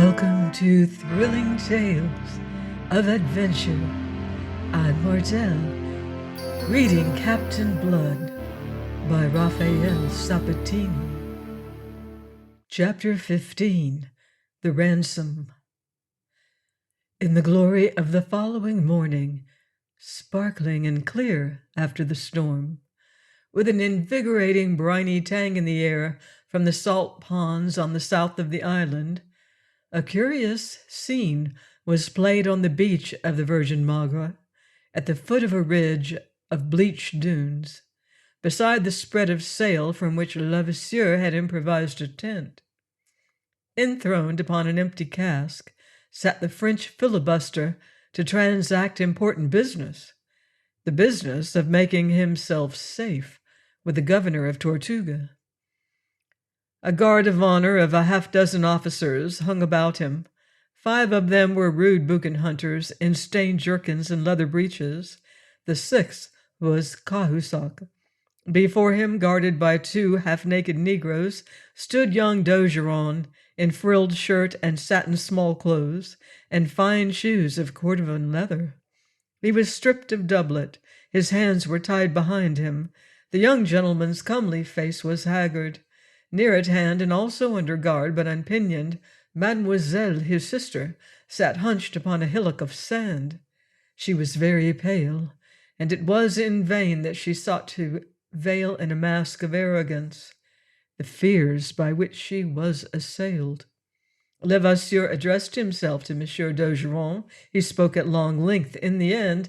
Welcome to Thrilling Tales of Adventure. I'm Mademoiselle, reading Captain Blood by Raphael Sabatini. Chapter 15. The Ransom. In the glory of the following morning, sparkling and clear after the storm, with an invigorating briny tang in the air from the salt ponds on the south of the island, a curious scene was played on the beach of the Virgin Magra, at the foot of a ridge of bleached dunes, beside the spread of sail from which Levasseur had improvised a tent. Enthroned upon an empty cask sat the French filibuster to transact important business, the business of making himself safe with the governor of Tortuga. A guard of honor of a half-dozen officers hung about him. 5 of them were rude boucan hunters in stained jerkins and leather breeches. The 6th was Cahusac. Before him, guarded by 2 half-naked negroes, stood young D'Ogeron in frilled shirt and satin small clothes, and fine shoes of cordovan leather. He was stripped of doublet. His hands were tied behind him. The young gentleman's comely face was haggard. Near at hand, and also under guard, but unpinioned, Mademoiselle, his sister, sat hunched upon a hillock of sand. She was very pale, and it was in vain that she sought to veil in a mask of arrogance the fears by which she was assailed. Levasseur addressed himself to Monsieur d'Ogeron. He spoke at long length in the end.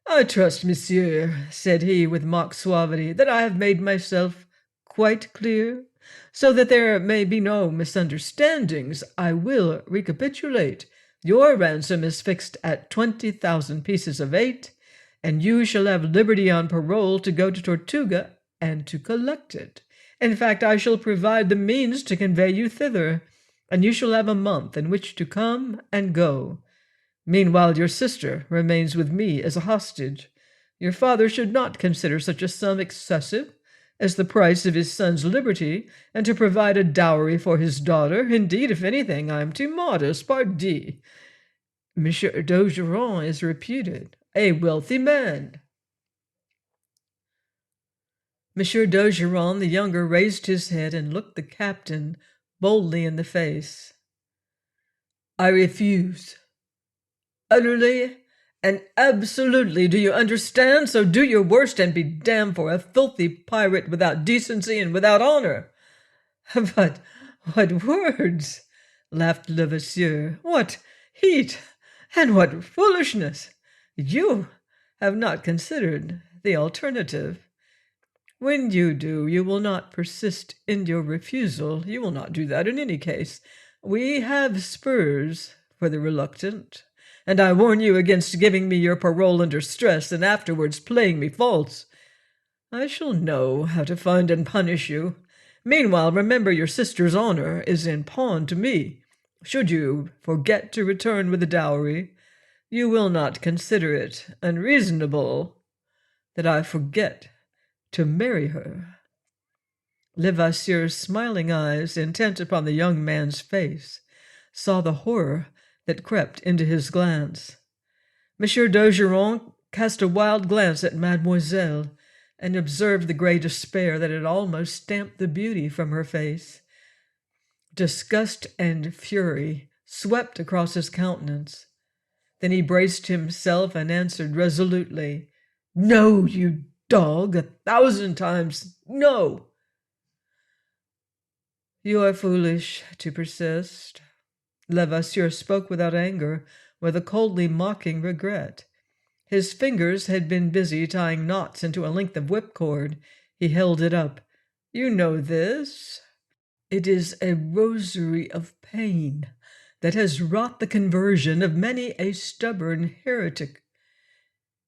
"I trust, monsieur," said he with mock suavity, "that I have made myself quite clear. So that there may be no misunderstandings, I will recapitulate. Your ransom is fixed at 20,000 pieces of 8, and you shall have liberty on parole to go to Tortuga and to collect it. In fact, I shall provide the means to convey you thither, and you shall have a month in which to come and go. Meanwhile, your sister remains with me as a hostage. Your father should not consider such a sum excessive as the price of his son's liberty, and to provide a dowry for his daughter. Indeed, if anything, I am too modest, pardi. Monsieur d'Ogeron is reputed a wealthy man." Monsieur d'Ogeron the younger raised his head and looked the captain boldly in the face. "I refuse. Utterly and absolutely, do you understand? So do your worst and be damned for a filthy pirate without decency and without honor." "But what words!" laughed Levasseur. "What heat and what foolishness! You have not considered the alternative. When you do, you will not persist in your refusal. You will not do that in any case. We have spurs for the reluctant, and I warn you against giving me your parole under stress and afterwards playing me false. I shall know how to find and punish you. Meanwhile, remember your sister's honor is in pawn to me. Should you forget to return with the dowry, you will not consider it unreasonable that I forget to marry her." Levasseur's smiling eyes, intent upon the young man's face, saw the horror that crept into his glance. Monsieur d'Ogeron cast a wild glance at Mademoiselle, and observed the grey despair that had almost stamped the beauty from her face. Disgust and fury swept across his countenance. Then he braced himself and answered resolutely, "No, you dog, 1,000 times no." "You are foolish to persist." Levasseur spoke without anger, with a coldly mocking regret. His fingers had been busy tying knots into a length of whipcord. He held it up. "You know this? It is a rosary of pain that has wrought the conversion of many a stubborn heretic.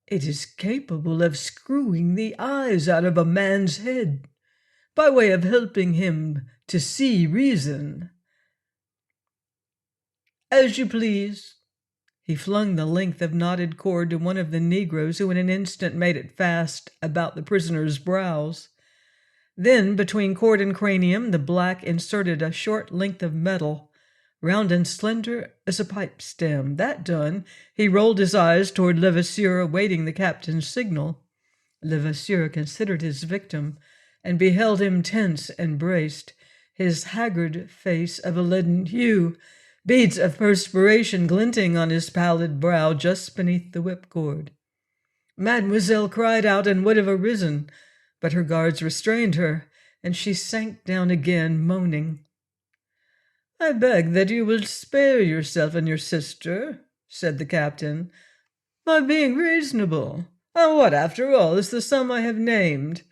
It is capable of screwing the eyes out of a man's head, by way of helping him to see reason. As you please." He flung the length of knotted cord to one of the negroes, who in an instant made it fast about the prisoner's brows. Then, between cord and cranium, the black inserted a short length of metal, round and slender as a pipe stem. That done, he rolled his eyes toward Levasseur, awaiting the captain's signal. Levasseur considered his victim and beheld him tense and braced, his haggard face of a leaden hue, beads of perspiration glinting on his pallid brow just beneath the whipcord. Mademoiselle cried out and would have arisen, but her guards restrained her, and she sank down again, moaning. "I beg that you will spare yourself and your sister," said the captain, "by being reasonable. And what, after all, is the sum I have named?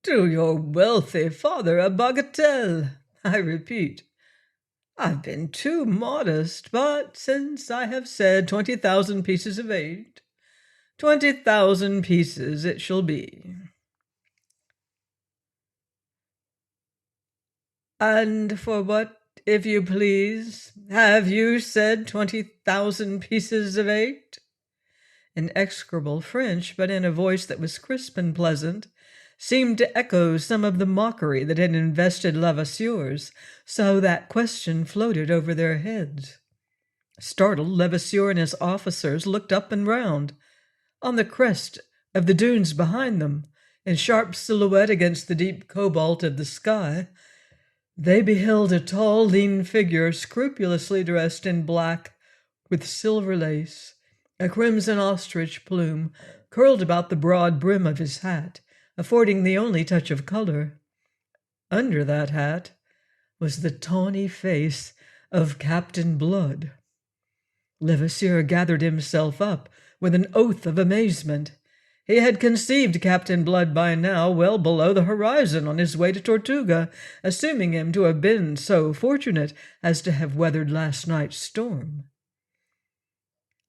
To your wealthy father a bagatelle, I repeat. I've been too modest, but since I have said 20,000 pieces of 8, 20,000 pieces it shall be." "And for what, if you please, have you said 20,000 pieces of 8? In execrable French, but in a voice that was crisp and pleasant, seemed to echo some of the mockery that had invested Levasseur's, so that question floated over their heads. Startled, Levasseur and his officers looked up and round. On the crest of the dunes behind them, in sharp silhouette against the deep cobalt of the sky, they beheld a tall, lean figure scrupulously dressed in black with silver lace, a crimson ostrich plume curled about the broad brim of his hat, affording the only touch of color. Under that hat was the tawny face of Captain Blood. Levasseur gathered himself up with an oath of amazement. He had conceived Captain Blood by now well below the horizon on his way to Tortuga, assuming him to have been so fortunate as to have weathered last night's storm.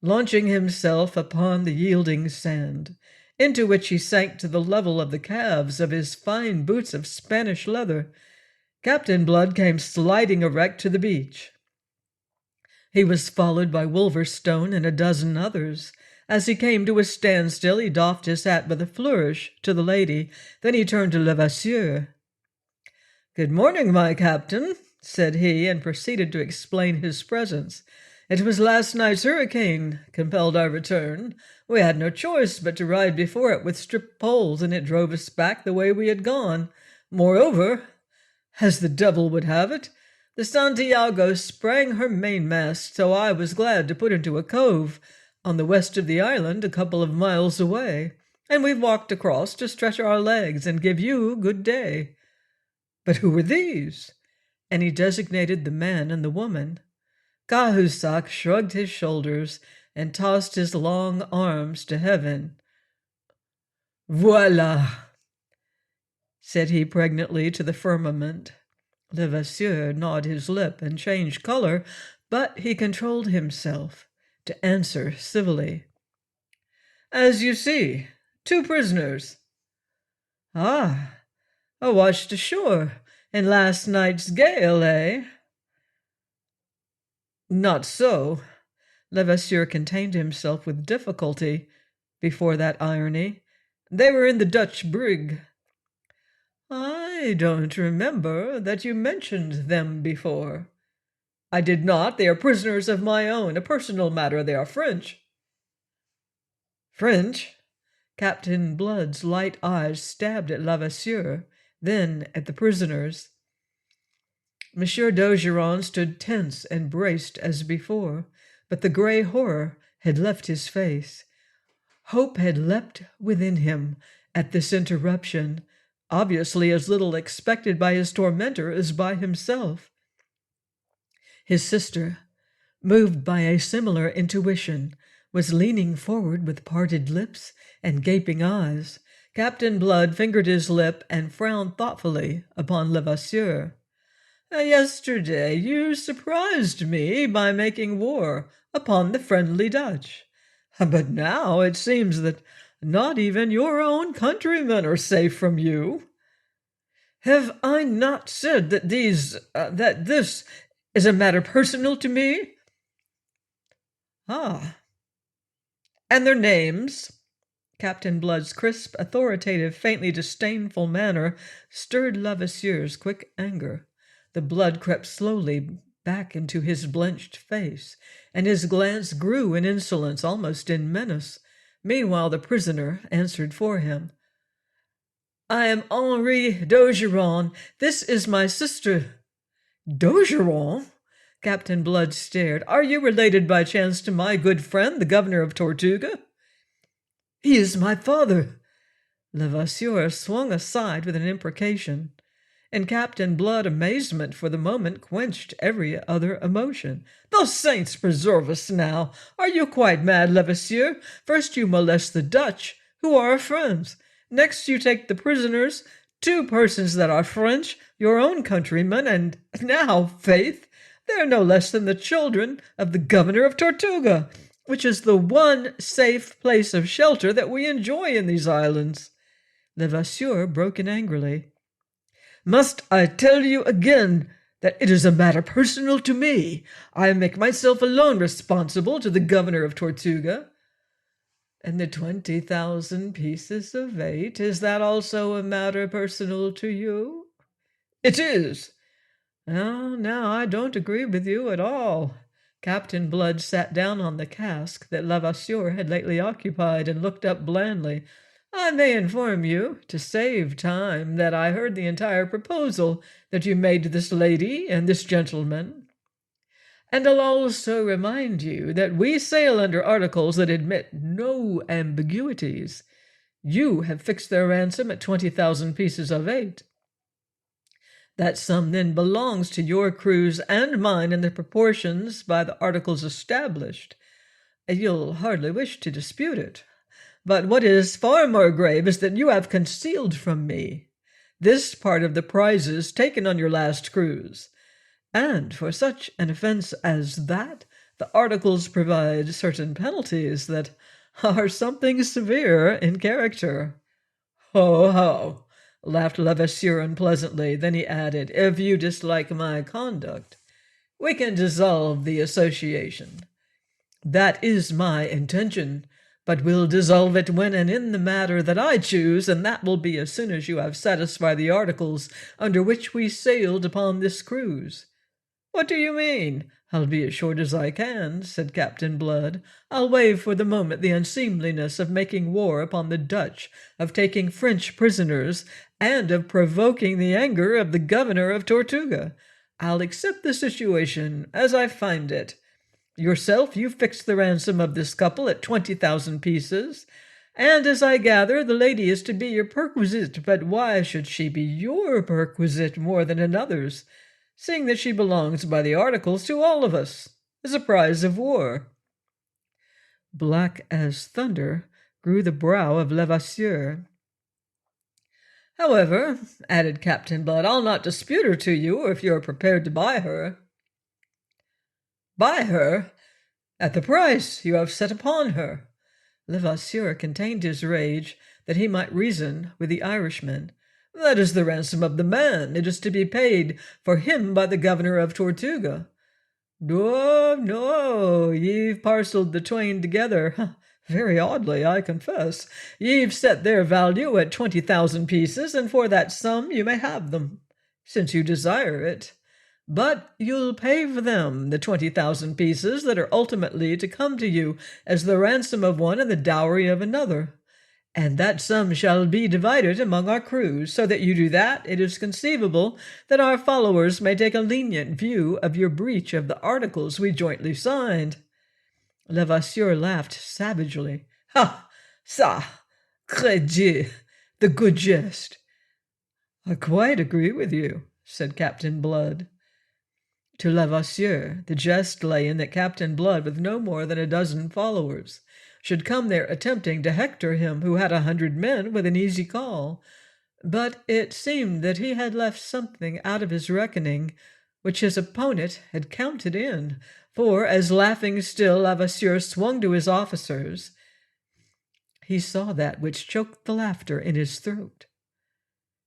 Launching himself upon the yielding sand, into which he sank to the level of the calves of his fine boots of Spanish leather, Captain Blood came sliding erect to the beach. He was followed by Wolverstone and a dozen others. As he came to a standstill, he doffed his hat with a flourish to the lady. Then he turned to Levasseur. "Good morning, my captain," said he, and proceeded to explain his presence. "It was last night's hurricane compelled our return. We had no choice but to ride before it with stripped poles, and it drove us back the way we had gone. Moreover, as the devil would have it, the Santiago sprang her mainmast, so I was glad to put into a cove on the west of the island, a couple of miles away, and we walked across to stretch our legs and give you good day. But who were these?" And he designated the man and the woman. Cahusac shrugged his shoulders and tossed his long arms to heaven. "Voila," said he pregnantly to the firmament. Levasseur gnawed his lip and changed color, but he controlled himself to answer civilly. "As you see, 2 prisoners." "Ah, washed ashore in last night's gale, eh?" "Not so." Levasseur contained himself with difficulty before that irony. "They were in the Dutch brig." "I don't remember that you mentioned them before." "I did not. They are prisoners of my own, a personal matter. They are French." "French?" Captain Blood's light eyes stabbed at Levasseur, then at the prisoners. Monsieur d'Ogeron stood tense and braced as before, but the gray horror had left his face. Hope had leapt within him at this interruption, obviously as little expected by his tormentor as by himself. His sister, moved by a similar intuition, was leaning forward with parted lips and gaping eyes. Captain Blood fingered his lip and frowned thoughtfully upon Levasseur. "Yesterday you surprised me by making war upon the friendly Dutch. But now it seems that not even your own countrymen are safe from you. Have I not said that this is a matter personal to me?" "Ah. And their names?" Captain Blood's crisp, authoritative, faintly disdainful manner stirred Levasseur's quick anger. The blood crept slowly back into his blenched face, and his glance grew in insolence, almost in menace. Meanwhile, the prisoner answered for him. "I am Henri d'Ogeron. This is my sister." "D'Ogeron?" Captain Blood stared. "Are you related by chance to my good friend, the governor of Tortuga?" "He is my father." Levasseur swung aside with an imprecation. In Captain Blood, amazement for the moment quenched every other emotion. "The saints preserve us now! Are you quite mad, Levasseur? First you molest the Dutch, who are our friends. Next you take the prisoners, two persons that are French, your own countrymen, and now, faith, they are no less than the children of the governor of Tortuga, which is the one safe place of shelter that we enjoy in these islands." Levasseur broke in angrily. "Must I tell you again that it is a matter personal to me? I make myself alone responsible to the governor of Tortuga." "And the 20,000 pieces of eight, is that also a matter personal to you?" "It is." "Oh, now I don't agree with you at all." Captain Blood sat down on the cask that Levasseur had lately occupied and looked up blandly. "I may inform you, to save time, that I heard the entire proposal that you made to this lady and this gentleman. And I'll also remind you that we sail under articles that admit no ambiguities. You have fixed their ransom at 20,000 pieces of eight. That sum then belongs to your crews and mine in the proportions by the articles established. You'll hardly wish to dispute it. But what is far more grave is that you have concealed from me this part of the prizes taken on your last cruise. And for such an offense as that, the articles provide certain penalties that are something severe in character." "Ho, ho!" laughed Levasseur unpleasantly. Then he added, "If you dislike my conduct, we can dissolve the association." "That is my intention, but we'll dissolve it when and in the manner that I choose, and that will be as soon as you have satisfied the articles under which we sailed upon this cruise." "What do you mean?" "I'll be as short as I can," said Captain Blood. "I'll waive for the moment the unseemliness of making war upon the Dutch, of taking French prisoners, and of provoking the anger of the governor of Tortuga. I'll accept the situation as I find it. Yourself, you fixed the ransom of this couple at 20,000 pieces, and as I gather, the lady is to be your perquisite. But why should she be your perquisite more than another's, seeing that she belongs by the articles to all of us, as a prize of war?" Black as thunder grew the brow of Levasseur. "However," added Captain Blood, "I'll not dispute her to you if you are prepared to buy her." "Buy her? At the price you have set upon her?" Levasseur contained his rage that he might reason with the Irishman. "That is the ransom of the man. It is to be paid for him by the governor of Tortuga." "No, no, ye've parcelled the twain together. Very oddly, I confess. Ye've set their value at 20,000 pieces, and for that sum you may have them, since you desire it. But you'll pay for them, the 20,000 pieces that are ultimately to come to you as the ransom of one and the dowry of another. And that sum shall be divided among our crews, so that you do that, it is conceivable that our followers may take a lenient view of your breach of the articles we jointly signed." Levasseur laughed savagely. "Ha! Ça! Cré Dieu! The good jest!" "I quite agree with you," said Captain Blood. To Levasseur, the jest lay in that Captain Blood, with no more than a dozen followers, should come there attempting to hector him who had 100 men with an easy call. But it seemed that he had left something out of his reckoning which his opponent had counted in, for, as laughing still Levasseur swung to his officers, he saw that which choked the laughter in his throat.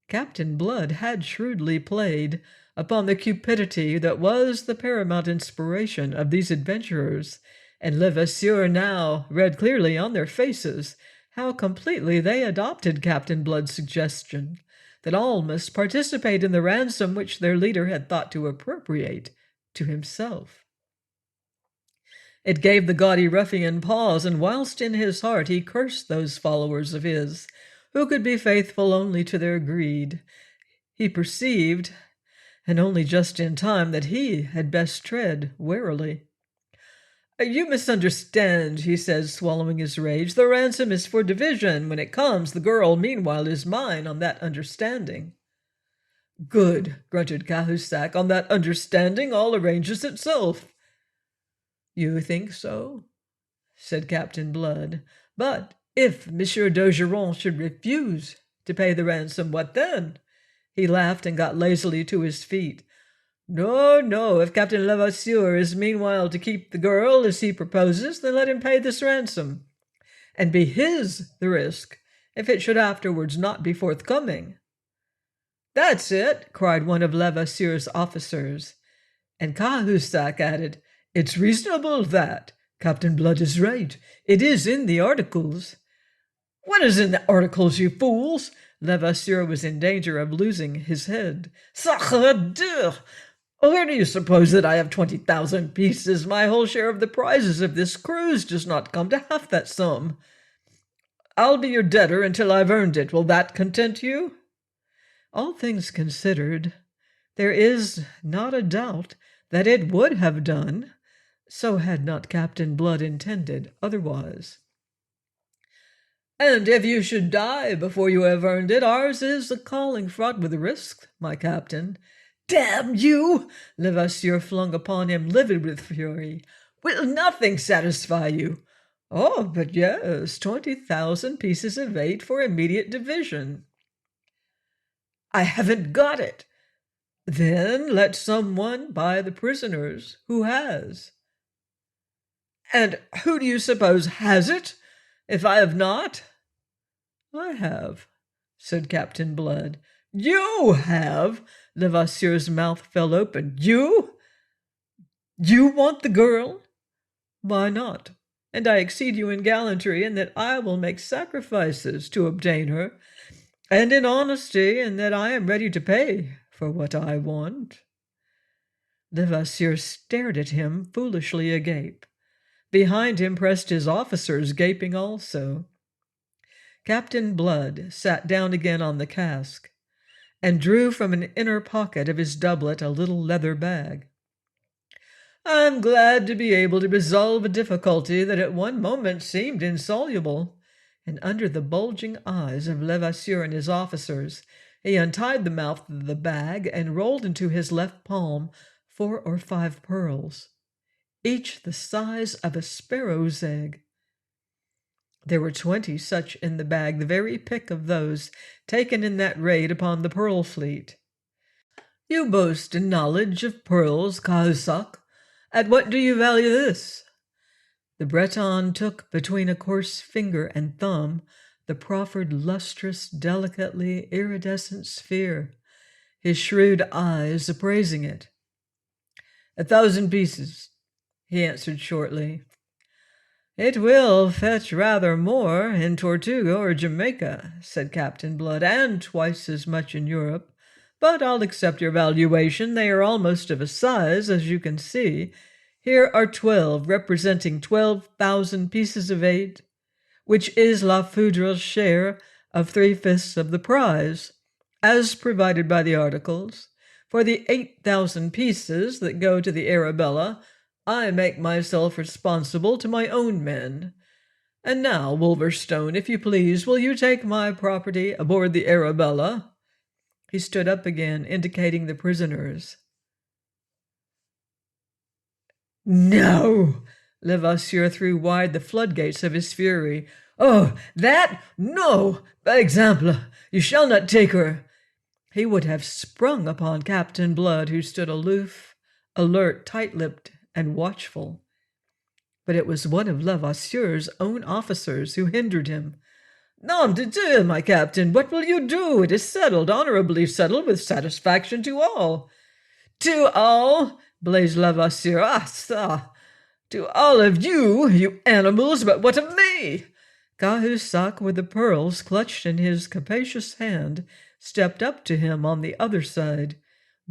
Captain Blood had shrewdly played upon the cupidity that was the paramount inspiration of these adventurers, and Levasseur now read clearly on their faces how completely they adopted Captain Blood's suggestion that all must participate in the ransom which their leader had thought to appropriate to himself. It gave the gaudy ruffian pause, and whilst in his heart he cursed those followers of his, who could be faithful only to their greed, he perceived, and only just in time, that he had best tread warily. "You misunderstand," he said, swallowing his rage. "The ransom is for division. When it comes, the girl, meanwhile, is mine on that understanding." "Good," grunted Cahusac. "On that understanding all arranges itself." "You think so?" said Captain Blood. "But if Monsieur d'Ogeron should refuse to pay the ransom, what then?" He laughed and got lazily to his feet. "No, no, if Captain Levasseur is meanwhile to keep the girl as he proposes, then let him pay this ransom, and be his the risk if it should afterwards not be forthcoming." "That's it," cried one of Levasseur's officers, and Cahusac added, "It's reasonable that. Captain Blood is right. It is in the articles." "What is in the articles, you fools?" Levasseur was in danger of losing his head. "Sacre Dieu! Where do you suppose that I have 20,000 pieces? My whole share of the prizes of this cruise does not come to half that sum. I'll be your debtor until I've earned it. Will that content you?" All things considered, there is not a doubt that it would have done, so had not Captain Blood intended otherwise. "And if you should die before you have earned it, ours is a calling fraught with risk, my captain." "Damn you!" Levasseur flung upon him, livid with fury. "Will nothing satisfy you?" "Oh, but yes, 20,000 pieces of 8 for immediate division." "I haven't got it." "Then let someone buy the prisoners who has." "And who do you suppose has it, if I have not?" "I have," said Captain Blood. "You have?" Levasseur's mouth fell open. "You? You want the girl?" "Why not? And I exceed you in gallantry in that I will make sacrifices to obtain her, and in honesty in that I am ready to pay for what I want." Levasseur stared at him, foolishly agape. Behind him pressed his officers, gaping also. Captain Blood sat down again on the cask, and drew from an inner pocket of his doublet a little leather bag. "I'm glad to be able to resolve a difficulty that at one moment seemed insoluble." And under the bulging eyes of Levasseur and his officers, he untied the mouth of the bag and rolled into his left palm 4 or 5 pearls, each the size of a sparrow's egg. There were 20 such in the bag, the very pick of those taken in that raid upon the pearl fleet. "You boast in knowledge of pearls, Cahusac. At what do you value this?" The Breton took between a coarse finger and thumb the proffered lustrous, delicately iridescent sphere, his shrewd eyes appraising it. 1,000 pieces, he answered shortly. "It will fetch rather more in Tortuga or Jamaica," said Captain Blood, "and twice as much in Europe. But I'll accept your valuation. They are almost of a size, as you can see. Here are 12, representing 12,000 pieces of 8, which is La Foudre's share of 3/5 of the prize, as provided by the articles. For the 8,000 pieces that go to the Arabella, I make myself responsible to my own men. And now, Wolverstone, if you please, will you take my property aboard the Arabella?" He stood up again, indicating the prisoners. "No!" Levasseur threw wide the floodgates of his fury. "Oh, that? No! Par exemple, you shall not take her." He would have sprung upon Captain Blood, who stood aloof, alert, tight-lipped, and watchful. But it was one of Levasseur's own officers who hindered him. "Nom de Dieu, my captain, what will you do? It is settled, honorably settled, with satisfaction to all." "To all?" blazed Levasseur. "Ah, ça! To all of you, you animals, but what of me?" Cahusac, with the pearls clutched in his capacious hand, stepped up to him on the other side.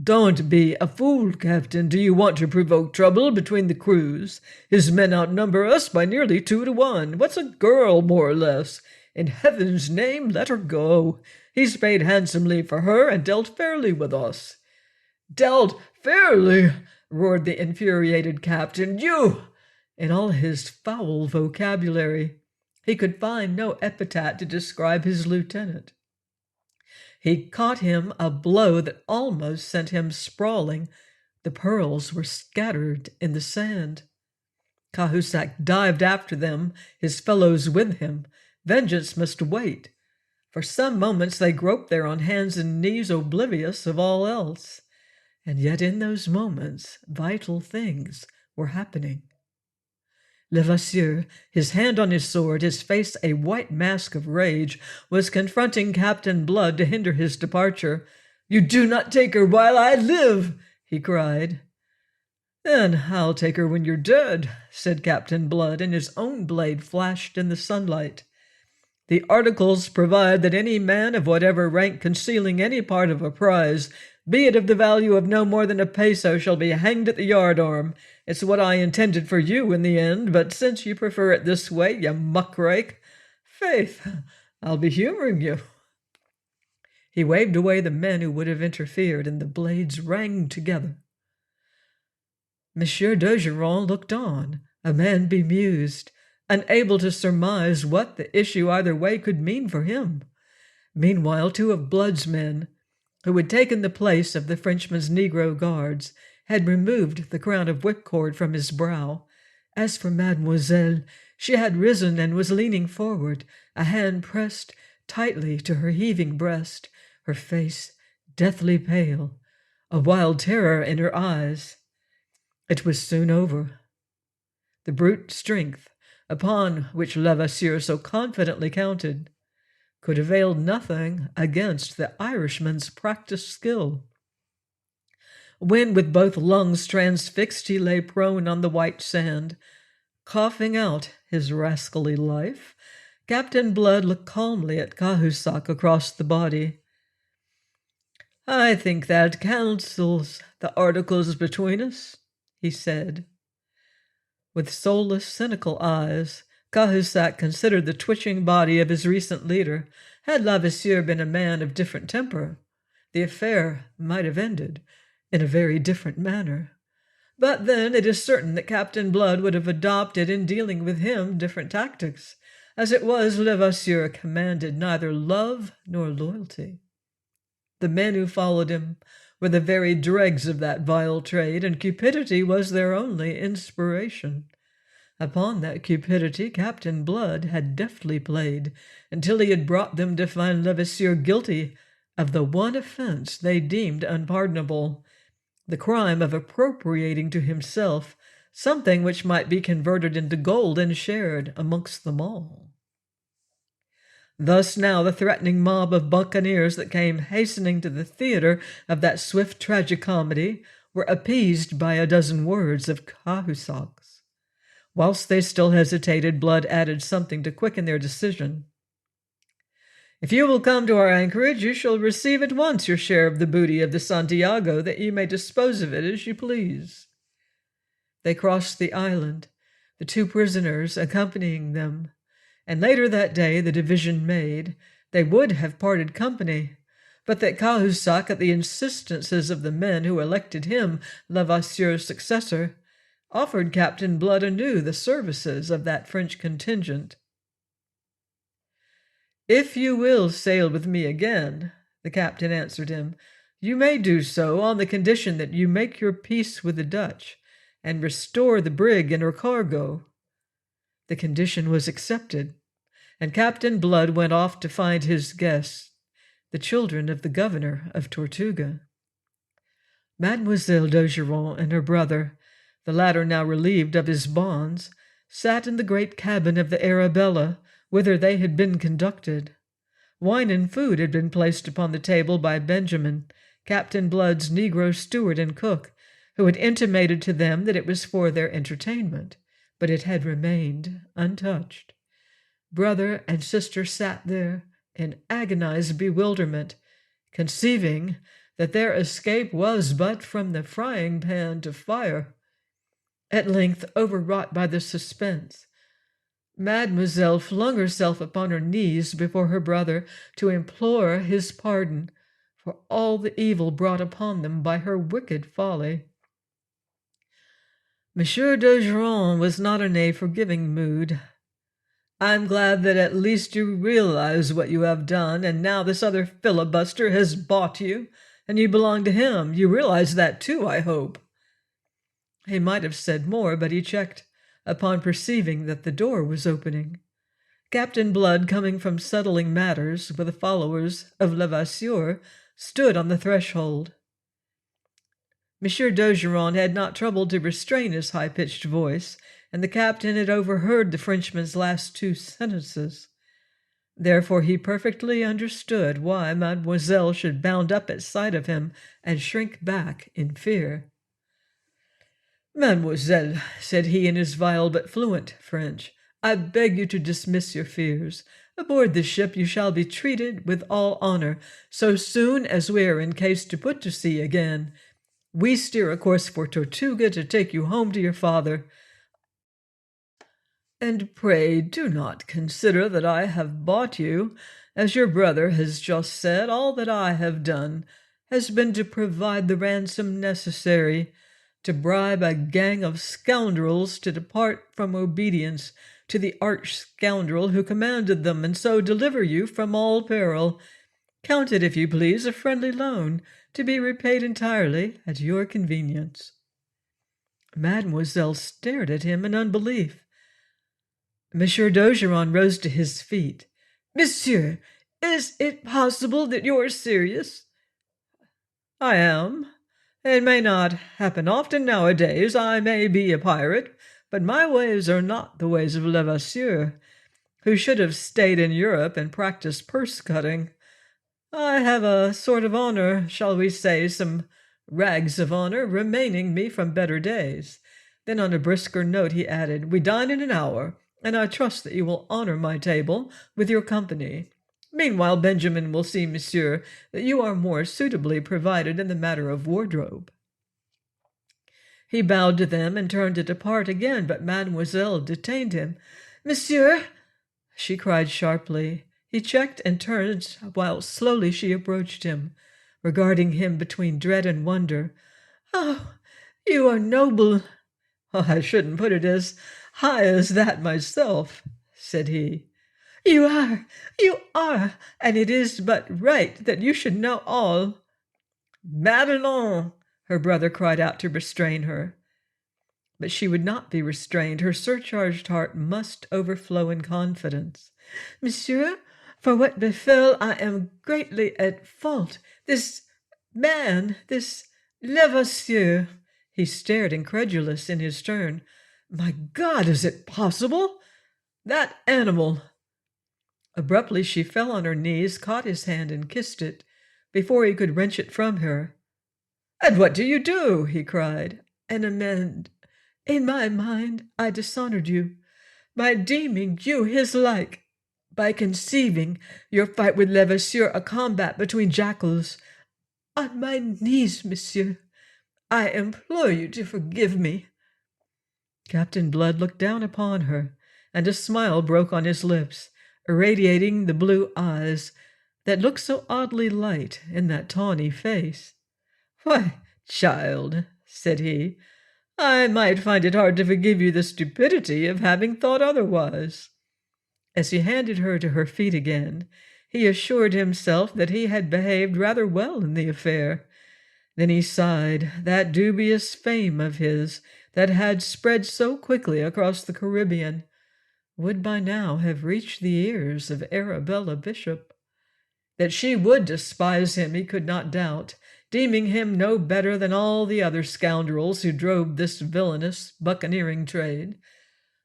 Don't be a fool, Captain. Do you want to provoke trouble between the crews? His men outnumber us by nearly 2-1. What's a girl, more or less? In heaven's name, let her go. He's paid handsomely for her and dealt fairly with us. Dealt fairly, roared the infuriated captain. You! In all his foul vocabulary, he could find no epithet to describe his lieutenant. He caught him a blow that almost sent him sprawling. The pearls were scattered in the sand. Cahusac dived after them, his fellows with him. Vengeance must wait. For some moments they groped there on hands and knees, oblivious of all else. And yet in those moments vital things were happening. Levasseur, his hand on his sword, his face a white mask of rage, was confronting Captain Blood to hinder his departure. "You do not take her while I live!" he cried. "Then I'll take her when you're dead," said Captain Blood, and his own blade flashed in the sunlight. "The articles provide that any man of whatever rank concealing any part of a prize, be it of the value of no more than a peso, shall be hanged at the yardarm. It's what I intended for you in the end, but since you prefer it this way, you muckrake, faith, I'll be humoring you." He waved away the men who would have interfered, and the blades rang together. Monsieur d'Ogeron looked on, a man bemused, unable to surmise what the issue either way could mean for him. Meanwhile, two of Blood's men, who had taken the place of the Frenchman's Negro guards, had removed the crown of whipcord from his brow. As for Mademoiselle, she had risen and was leaning forward, a hand pressed tightly to her heaving breast, her face deathly pale, a wild terror in her eyes. It was soon over. The brute strength, upon which Levasseur so confidently counted, could avail nothing against the Irishman's practiced skill. When, with both lungs transfixed, he lay prone on the white sand, coughing out his rascally life, Captain Blood looked calmly at Cahusac across the body. "I think that cancels the articles between us," he said. With soulless, cynical eyes, Cahusac considered the twitching body of his recent leader. Had Levasseur been a man of different temper, the affair might have ended in a very different manner. But then it is certain that Captain Blood would have adopted in dealing with him different tactics. As it was, Levasseur commanded neither love nor loyalty. The men who followed him were the very dregs of that vile trade, and cupidity was their only inspiration. Upon that cupidity Captain Blood had deftly played, until he had brought them to find Levasseur guilty of the one offense they deemed unpardonable, the crime of appropriating to himself something which might be converted into gold and shared amongst them all. Thus now the threatening mob of buccaneers that came hastening to the theater of that swift tragicomedy were appeased by a dozen words of Cahusac's. Whilst they still hesitated, Blood added something to quicken their decision. "If you will come to our anchorage, you shall receive at once your share of the booty of the Santiago, that you may dispose of it as you please." They crossed the island, the two prisoners accompanying them, and later that day, the division made, they would have parted company, but that Cahusac, at the insistences of the men who elected him Levasseur's successor, offered Captain Blood anew the services of that French contingent. "If you will sail with me again," the captain answered him, "you may do so on the condition that you make your peace with the Dutch and restore the brig and her cargo." The condition was accepted, and Captain Blood went off to find his guests, the children of the governor of Tortuga. Mademoiselle d'Ogeron and her brother, the latter now relieved of his bonds, sat in the great cabin of the Arabella, whither they had been conducted. Wine and food had been placed upon the table by Benjamin, Captain Blood's negro steward and cook, who had intimated to them that it was for their entertainment, but it had remained untouched. Brother and sister sat there in agonized bewilderment, conceiving that their escape was but from the frying pan to fire. At length, overwrought by the suspense, Mademoiselle flung herself upon her knees before her brother to implore his pardon for all the evil brought upon them by her wicked folly. Monsieur d'Ogeron was not in a forgiving mood. "I am glad that at least you realize what you have done, and now this other filibuster has bought you, and you belong to him. You realize that too, I hope." He might have said more, but he checked upon perceiving that the door was opening. Captain Blood, coming from settling matters with the followers of Levasseur, stood on the threshold. Monsieur d'Ogeron had not troubled to restrain his high-pitched voice, and the captain had overheard the Frenchman's last two sentences. Therefore he perfectly understood why Mademoiselle should bound up at sight of him and shrink back in fear. "Mademoiselle," said he in his vile but fluent French, "I beg you to dismiss your fears. Aboard the ship you shall be treated with all honor so soon as we are in case to put to sea again. We steer a course for Tortuga to take you home to your father. And pray do not consider that I have bought you. As your brother has just said, all that I have done has been to provide the ransom necessary to bribe a gang of scoundrels to depart from obedience to the arch-scoundrel who commanded them, and so deliver you from all peril. Count it, if you please, a friendly loan, to be repaid entirely at your convenience." Mademoiselle stared at him in unbelief. Monsieur d'Ogeron rose to his feet. "Monsieur, is it possible that you are serious?" "I am. It may not happen often nowadays. I may be a pirate, but my ways are not the ways of Levasseur, who should have stayed in Europe and practiced purse-cutting. I have a sort of honor, shall we say, some rags of honor, remaining me from better days." Then on a brisker note he added, "We dine in an hour, and I trust that you will honor my table with your company. Meanwhile, Benjamin will see, monsieur, that you are more suitably provided in the matter of wardrobe." He bowed to them and turned to depart again, but Mademoiselle detained him. "Monsieur!" she cried sharply. He checked and turned, while slowly she approached him, regarding him between dread and wonder. "Oh, you are noble!" "Oh, I shouldn't put it as high as that myself," said he. You are, and it is but right that you should know all." "Madelon!" her brother cried out to restrain her. But she would not be restrained. Her surcharged heart must overflow in confidence. "Monsieur, for what befell I am greatly at fault. This man, this Levasseur—" He stared incredulous in his turn. "My God, is it possible? That animal—" Abruptly she fell on her knees, caught his hand, and kissed it, before he could wrench it from her. "And what do you do?" he cried. "An amend. In my mind I dishonored you, by deeming you his like, by conceiving your fight with Levasseur a combat between jackals. On my knees, monsieur, I implore you to forgive me." Captain Blood looked down upon her, and a smile broke on his lips, irradiating the blue eyes that looked so oddly light in that tawny face. "Why, child," said he, "I might find it hard to forgive you the stupidity of having thought otherwise." As he handed her to her feet again, he assured himself that he had behaved rather well in the affair. Then he sighed. That dubious fame of his, that had spread so quickly across the Caribbean, would by now have reached the ears of Arabella Bishop. That she would despise him he could not doubt, deeming him no better than all the other scoundrels who drove this villainous buccaneering trade.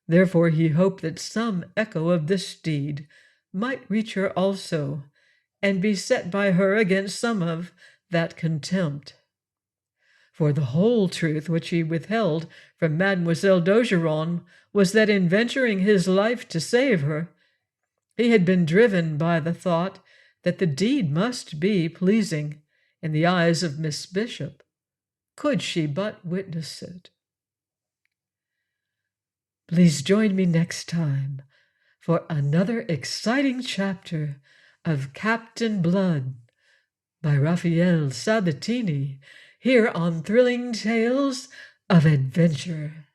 Therefore he hoped that some echo of this deed might reach her also, and be set by her against some of that contempt. For the whole truth which he withheld from Mademoiselle d'Ogeron was that in venturing his life to save her, he had been driven by the thought that the deed must be pleasing in the eyes of Miss Bishop, could she but witness it. Please join me next time for another exciting chapter of Captain Blood by Raphael Sabatini here on Thrilling Tales of Adventure.